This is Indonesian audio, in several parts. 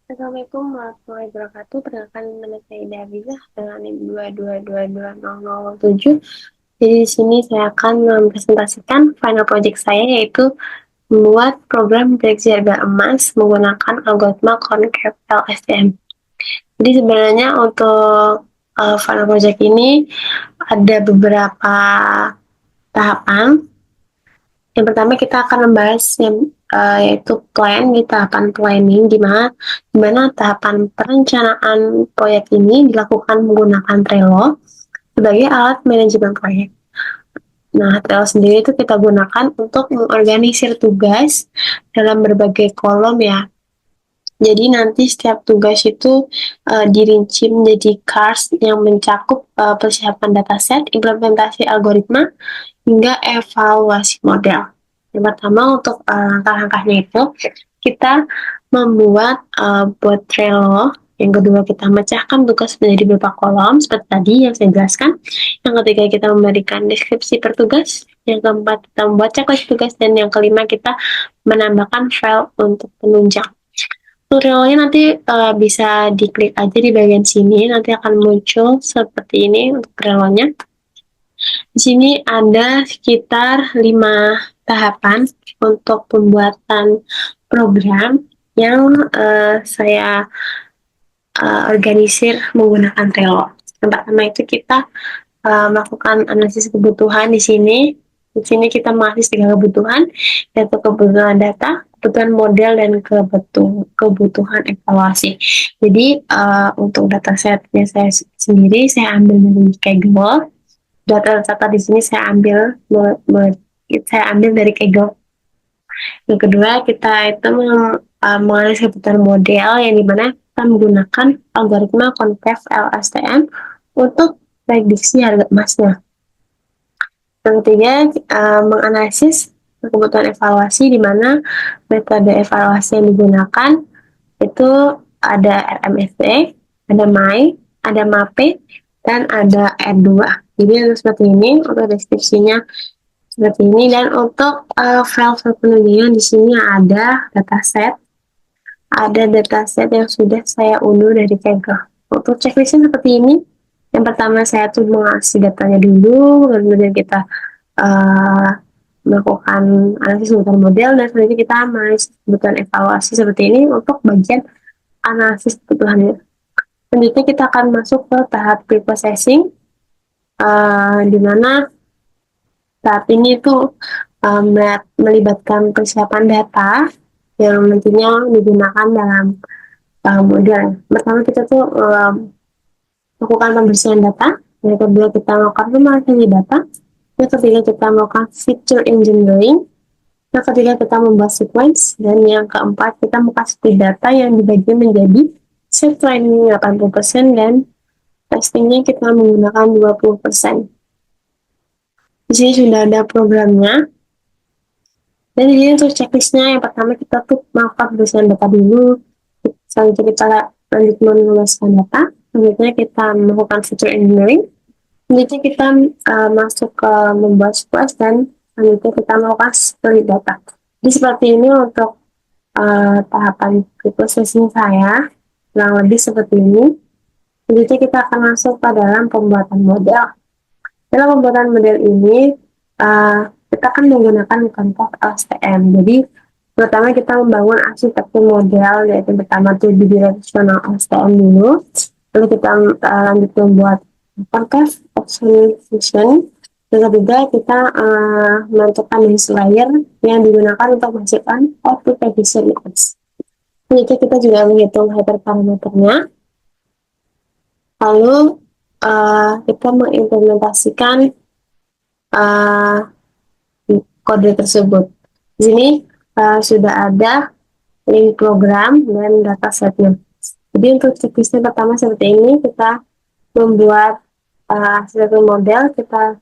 Assalamualaikum warahmatullahi wabarakatuh. Perkenalkan nama saya Ida Abizah dengan NIM 2222007. Jadi di sini saya akan mempresentasikan final project saya yaitu membuat program deteksi harga emas menggunakan algoritma concave LSTM. Jadi sebenarnya untuk final project ini ada beberapa tahapan. Yang pertama kita akan membahas yaitu plan di tahapan planning di mana tahapan perencanaan proyek ini dilakukan menggunakan Trello sebagai alat manajemen proyek. Nah, Trello sendiri itu kita gunakan untuk mengorganisir tugas dalam berbagai kolom ya. Jadi nanti setiap tugas itu dirinci menjadi cars yang mencakup persiapan dataset, implementasi algoritma, hingga evaluasi model. Yang pertama untuk langkah-langkahnya itu kita membuat buat Trello. Yang kedua kita memecahkan tugas menjadi beberapa kolom seperti tadi yang saya jelaskan. Yang ketiga kita memberikan deskripsi per tugas. Yang keempat kita membuat checklist tugas dan yang kelima kita menambahkan file untuk penunjang. Tutorialnya nanti bisa diklik aja di bagian sini, nanti akan muncul seperti ini untuk Trello-nya. Di sini ada sekitar 5 tahapan untuk pembuatan program yang saya organisir menggunakan Trello. Yang pertama itu kita melakukan analisis kebutuhan di sini. Di sini kita menganalisis 3 kebutuhan, yaitu kebutuhan data, kebutuhan model, dan kebutuhan evaluasi. Jadi untuk datasetnya saya sendiri, saya ambil dari Kaggle. Data-data di sini saya ambil dari Kaggle. Yang kedua, kita itu menganalisis kebutuhan model yang dimana kita menggunakan algoritma concave LSTM untuk prediksi harga emasnya. Yang ketiga, menganalisis kebutuhan evaluasi di mana metode evaluasi yang digunakan itu ada RMSD, ada MAI, ada MAPE, dan ada R2. Jadi seperti ini untuk deskripsinya seperti ini, dan untuk file penunjangnya di sini ada dataset yang sudah saya unduh dari Kaggle. Untuk checklistnya seperti ini. Yang pertama saya tuh mengasih datanya dulu, kemudian kita uh, melakukan analisis kebutuhan model, dan selanjutnya kita analisis kebutuhan evaluasi seperti ini untuk bagian analisis kebutuhannya. Selanjutnya kita akan masuk ke tahap pre-processing, di mana tahap ini tuh melibatkan persiapan data yang nantinya digunakan dalam model. Pertama kita tuh lakukan pembersihan data, yang kedua kita melakukan pemanasan data, yang ketiga kita melakukan feature engineering, yang ketiga kita membuat sequence, dan yang keempat kita mengkasih data yang dibagi menjadi set training 80% dan testingnya kita menggunakan 20%. Di sini sudah ada programnya. Dan ini untuk checklistnya, yang pertama kita tuh melakukan pembersihan data dulu, selanjutnya kita lanjut menuliskan data, selanjutnya kita melakukan feature engineering, selanjutnya kita masuk ke membuat splash, dan selanjutnya kita melakukan split data. Jadi seperti ini untuk tahapan processing saya, kurang lebih seperti ini. Selanjutnya kita akan masuk ke dalam pembuatan model. Dalam pembuatan model ini, kita akan menggunakan contoh LSTM. Jadi, pertama kita membangun arsitektur model, yaitu pertama itu bidirectional LSTM dulu. Lalu kita lanjut membuat concave optimization. Yang ketiga, kita menentukan list layer yang digunakan untuk menghasilkan output prediction methods. Selanjutnya kita juga menghitung hyperparameternya. Lalu kita mengimplementasikan kode tersebut. Di sini sudah ada link program dan datasetnya. Jadi untuk checklistnya pertama seperti ini, kita membuat arsitektur model, kita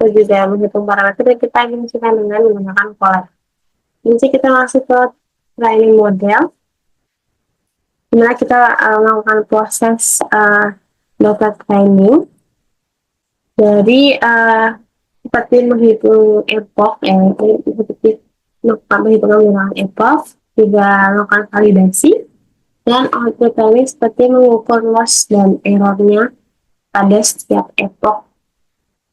juga menghitung parameter dan kita ingin dengan menggunakan color. Jadi kita masuk ke training model, dimana kita melakukan proses data training dari seperti menghitung epoch, seperti melakukan perhitungan menggunakan epoch, juga melakukan validasi, Dan output tadi seperti mengukur loss dan errornya pada setiap epoch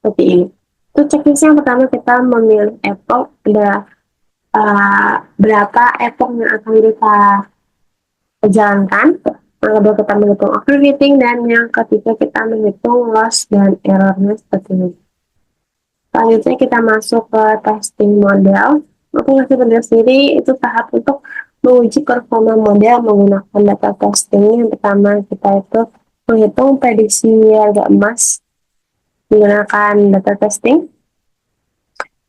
seperti ini. Itu checklist yang pertama, kita memilih epoch, ada berapa epoch yang akan kita jalankan. Yang kedua kita menghitung overfitting, dan yang ketiga kita menghitung loss dan errornya seperti ini. Selanjutnya kita masuk ke testing model. Untuk testing model sendiri itu tahap untuk menguji performa model menggunakan data testing. Yang pertama kita itu menghitung prediksi harga emas menggunakan data testing.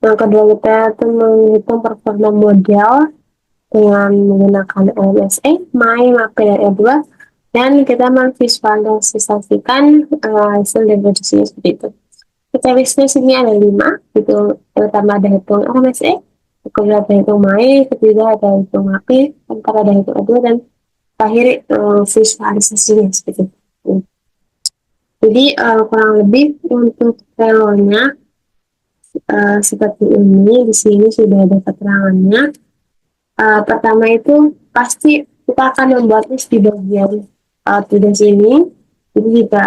Yang kedua kita itu menghitung performa model dengan menggunakan LMSA, MAI, MAPE, dan E2, dan kita memvisualisasikan hasil dari prediksinya seperti itu. Checklistnya sini ada 5, itu pertama ada hitung LMSA, kedua ada hitung MAI, ketiga ada hitung MAPE, keempat ada hitung E2, dan terakhir visualisasinya seperti itu. Jadi kurang lebih untuk telonya seperti ini. Di sini sudah ada keterangannya. Pertama itu pasti kita akan membuat list di bagian tugas ini. Jadi kita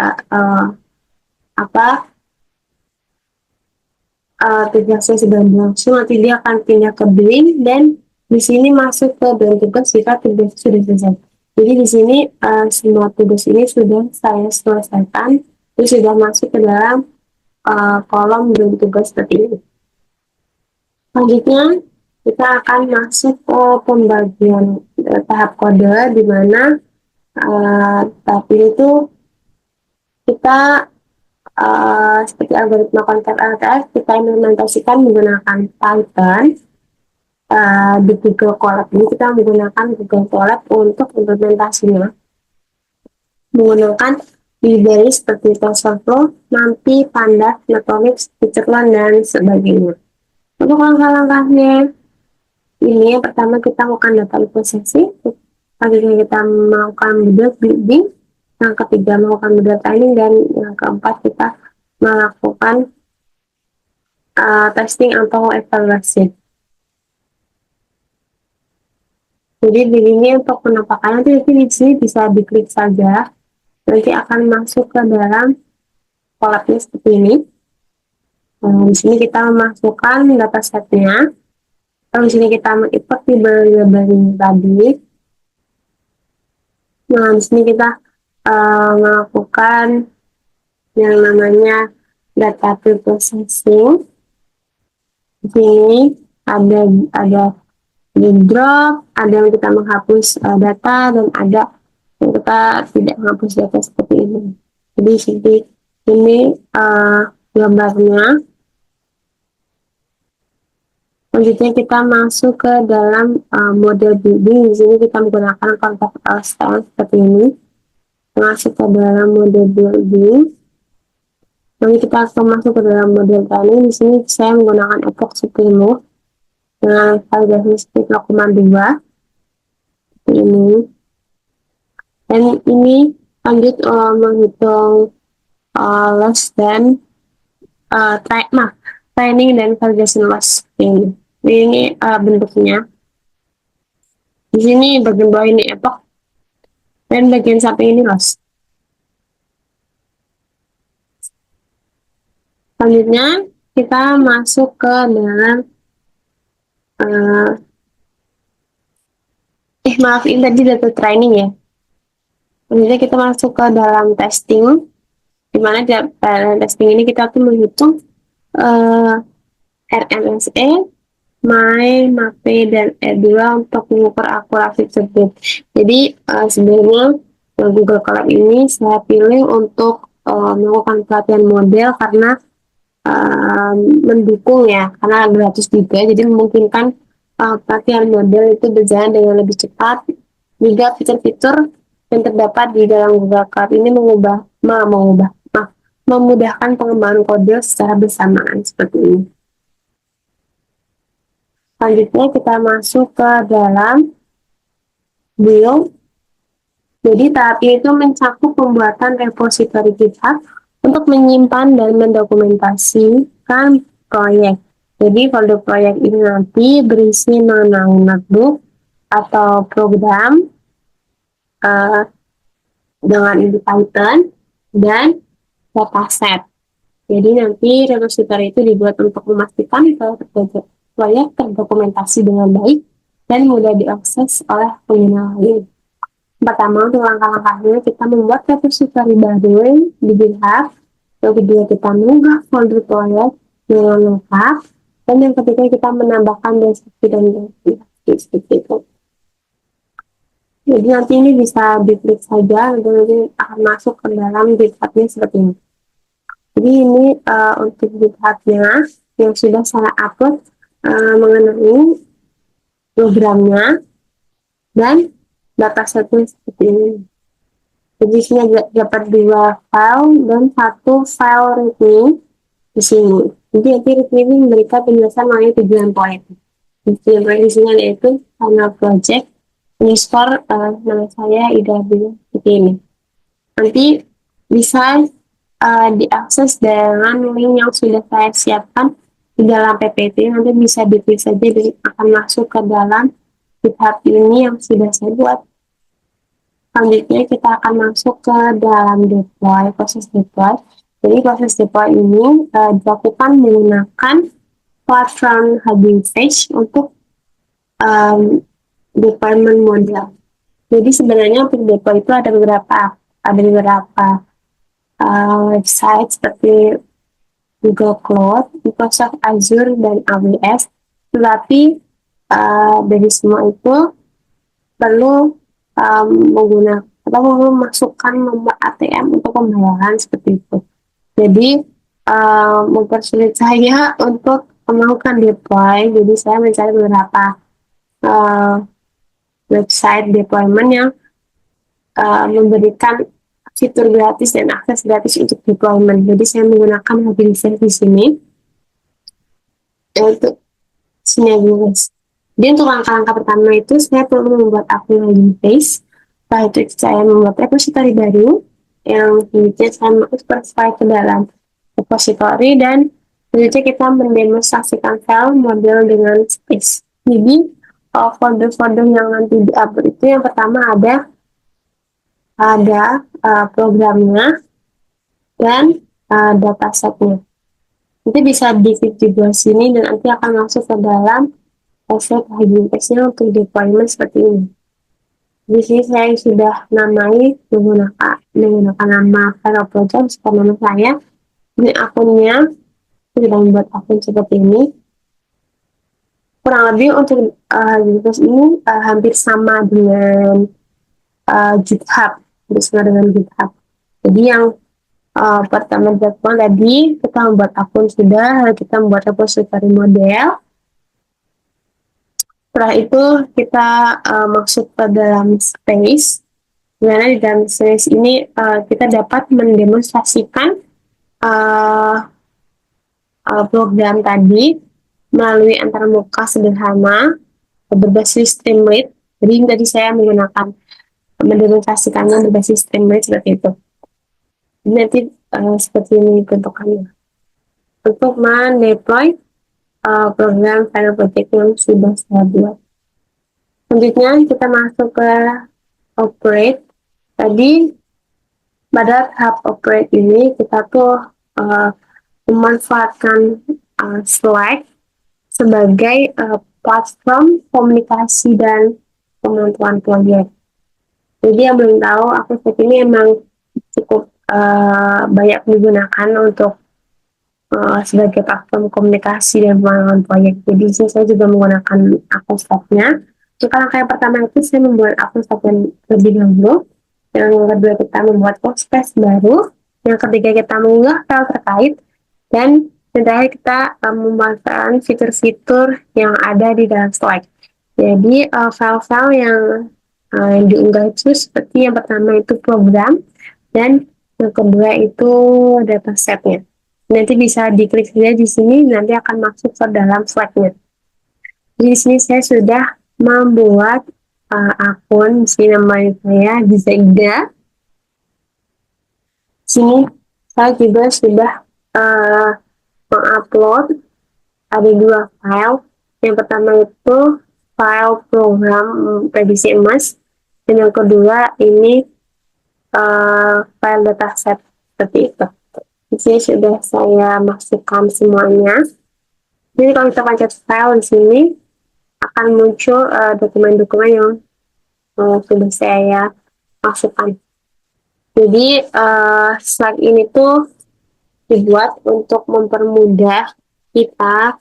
tugasnya sudah berlangsung, nanti dia akan pindah ke billing, dan di sini masuk ke billing tugas jika tugas sudah selesai. Jadi di sini semua tugas ini sudah saya selesaikan, itu sudah masuk ke dalam kolom billing tugas seperti ini. Selanjutnya kita akan masuk ke pembagian tahap kode, di mana tahap ini itu kita seperti algoritma konten LTF kita implementasikan menggunakan Python. Di Google Colab ini kita menggunakan Google Colab untuk implementasinya menggunakan library seperti TensorFlow, NumPy, Pandas, Netonix, Skitterland, dan sebagainya. Untuk langkah-langkahnya ini, yang pertama kita melakukan data reprosesi, selanjutnya kita melakukan model building, yang ketiga melakukan model training, dan yang keempat kita melakukan testing atau evaluasi. Jadi begini untuk penampakannya, nanti di sini bisa diklik saja, nanti akan masuk ke dalam kolabnya seperti ini. Di sini kita memasukkan datasetnya. Lalu di sini kita mengimport library tadi. Nah, di sini kita melakukan yang namanya data preprocessing. Di sini ada di drop, ada yang kita menghapus data, dan ada yang kita tidak menghapus data seperti ini. Jadi seperti ini gambarnya. Selanjutnya kita masuk ke dalam model building. Di sini kita menggunakan kontak style seperti ini. Masuk ke dalam model building. Lalu kita akan masuk ke dalam model training. Di sini saya menggunakan epoch 10 dengan validasi 0,2 ini. Dan ini lanjut menghitung loss dan training dan validation loss ini. Ini bentuknya. Di sini bagian bawah ini epoch, dan bagian samping ini loss. Selanjutnya kita masuk ke dalam maaf, ini tadi data training ya. Selanjutnya kita masuk ke dalam testing, dimana di dalam testing ini kita tuh menghitung RMSE, MAI, MAPE, dan E2 untuk mengukur akurasi tersebut. Jadi sebenarnya Google Colab ini saya pilih untuk melakukan pelatihan model karena mendukung ya, karena gratis juga, jadi memungkinkan pelatihan model itu berjalan dengan lebih cepat. Juga fitur-fitur yang terdapat di dalam Google Colab ini memudahkan pengembangan kode secara bersamaan seperti ini. Selanjutnya kita masuk ke dalam build. Jadi tahap ini itu mencakup pembuatan repositori GitHub untuk menyimpan dan mendokumentasikan proyek. Jadi folder proyek ini nanti berisi mengenai notebook atau program uh, dengan Python dan dataset. Jadi nanti repository itu dibuat untuk memastikan proyek terdokumentasi dengan baik dan mudah diakses oleh pengguna lain. Pertama, untuk langkah-langkahnya, kita membuat repository baru di GitHub. Yang kedua, kita mengunggah folder proyek dengan lengkap. Dan yang ketiga, kita menambahkan deskripsi dan seperti itu. Jadi nanti ini bisa diklik saja, dan nanti akan masuk ke dalam GitHub-nya seperti ini. Jadi ini untuk GitHub-nya yang sudah saya upload mengenai programnya dan datasetnya seperti ini. Jadi sini dapat 2 file dan 1 file readme di sini. Jadi nanti readme ini memberikan penjelasan mengenai tujuan proyek. Tujuan proyek di sini yaitu final project underscore nama saya Ida Abdul seperti ini. Nanti bisa diakses dengan link yang sudah saya siapkan di dalam PPT. Nanti bisa diklik saja dan akan masuk ke dalam GitHub ini yang sudah saya buat. Selanjutnya kita akan masuk ke dalam deploy, proses deploy. Jadi proses deploy ini dilakukan menggunakan platform Hugging Face untuk deployment model. Jadi sebenarnya untuk deploy itu ada beberapa website seperti Google Cloud, Microsoft Azure, dan AWS. Tetapi dari semua itu perlu menggunakan atau memasukkan nomor ATM untuk pembayaran seperti itu. Jadi mempersulit saya untuk melakukan deploy. Jadi saya mencari beberapa website deployment yang memberikan fitur gratis dan akses gratis untuk deployment. Jadi saya menggunakan Hugging Face di sini untuk sini guys. Jadi untuk langkah-langkah pertama itu saya perlu membuat akun Hugging Face. Setelah itu saya membuat repository baru yang kemudian saya masukkan ke dalam repository dan selanjutnya kita mendemonstrasikan file model dengan space. Jadi folder-folder yang nanti di-upload itu yang pertama ada programnya dan datasetnya. Nanti bisa di-klik juga sini dan nanti akan masuk ke dalam offset Hugging Face-nya untuk deployment seperti ini. Di sini saya sudah namai menggunakan nama file project seperti nama saya. Ini akunnya, sudah membuat akun seperti ini. Kurang lebih untuk Hugging Face ini hampir sama dengan GitHub, bersama dengan GitHub. Jadi yang pertama tadi kita membuat akun sudah, kita membuat repository model. Setelah itu kita masuk ke dalam space, dimana di dalam space ini kita dapat mendemonstrasikan program tadi melalui antarmuka sederhana berbasis Streamlit. Jadi tadi saya mendemonstrasikannya berbasis Streamlit seperti itu. Nanti seperti ini bentukannya. Untuk mendeploy program final project yang sudah saya buat. Selanjutnya kita masuk ke operate. Tadi pada tahap operate ini kita tuh memanfaatkan Slack sebagai platform komunikasi dan pemantauan proyek. Jadi yang belum tahu, aku Slack ini emang cukup banyak digunakan untuk sebagai platform komunikasi dan pengembangan proyek. Jadi saya juga menggunakan akun Slack-nya. Jika langkah yang pertama itu saya membuat akun Slack lebih dahulu. Yang kedua kita membuat workspace baru. Yang ketiga kita mengunggah file terkait. Dan yang terakhir kita memanfaatkan fitur-fitur yang ada di dalam Slack. Jadi file-file yang diunggah itu seperti yang pertama itu program dan yang kedua itu datasetnya. Nanti bisa diklik saja di sini, nanti akan masuk ke dalam Slack-nya. Di sini saya sudah membuat akun, di sini namanya saya Gizaida. Sini saya juga sudah mengupload ada 2 file. Yang pertama itu file program prediksi emas. Dan yang kedua ini file dataset seperti itu. Di sini sudah saya masukkan semuanya. Jadi kalau kita pencet file di sini akan muncul dokumen-dokumen yang sudah saya masukkan. Jadi slide ini tuh dibuat untuk mempermudah kita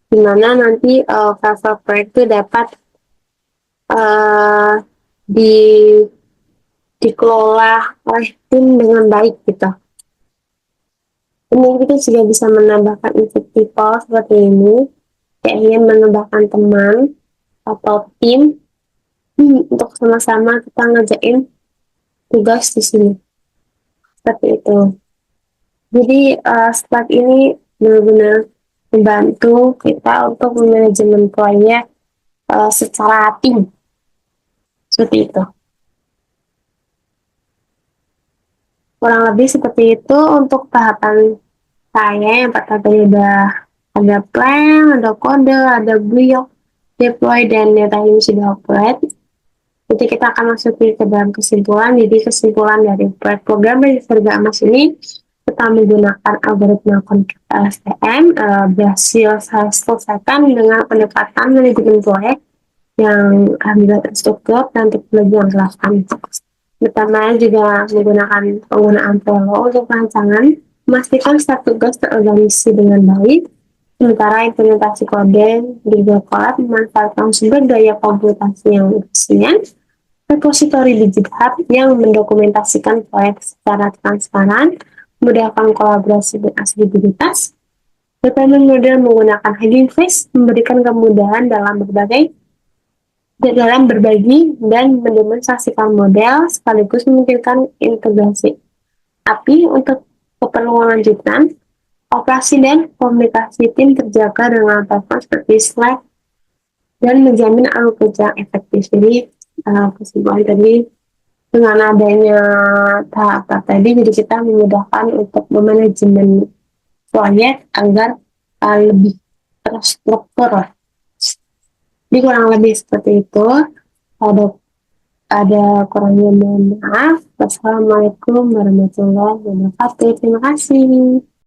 dimana nanti file-file proyek itu dapat uh, di dikelola oleh tim dengan baik gitu. Kemudian kita juga bisa menambahkan info seperti ini, kayak ingin menambahkan teman atau tim untuk sama-sama kita ngerjain tugas di sini. Seperti itu. Jadi slide ini benar-benar membantu kita untuk manajemen proyek secara tim. Seperti itu. Kurang lebih seperti itu untuk tahapan saya. Yang pertama udah ada plan, ada kode, ada build, deploy, dan data ini sudah operate. Jadi kita akan masuk ke dalam kesimpulan. Jadi kesimpulan dari proyek program Serga Emas ini kita menggunakan algoritma konflik LSTM berhasil saya selesaikan dengan pendekatan manajemen proyek yang alhamdulillah terstruktur dan teknologi yang jelaskan. Pertama juga menggunakan penggunaan Trello untuk rancangan, memastikan setiap tugas terorganisasi dengan baik. Sementara implementasi kode di Google Colab memanfaatkan sumber daya komputasi yang efisien, repositori di GitHub yang mendokumentasikan proyek secara transparan, memudahkan kolaborasi dan aksesibilitas. Deployment model menggunakan Hugging Face memberikan kemudahan dalam berbagi dan mendemonstrasikan model sekaligus memungkinkan integrasi. Tapi untuk keperluan lanjutan, operasi dan komunikasi tim terjaga dengan platform seperti Slack dan menjamin alur kerja efektif. Jadi kesimpulan tadi dengan adanya tahap tadi, jadi kita memudahkan untuk memanajemen proyek agar lebih terstruktur. Jadi kurang lebih seperti itu. Ada kurangnya mohon maaf. Wassalamualaikum warahmatullahi wabarakatuh. Terima kasih.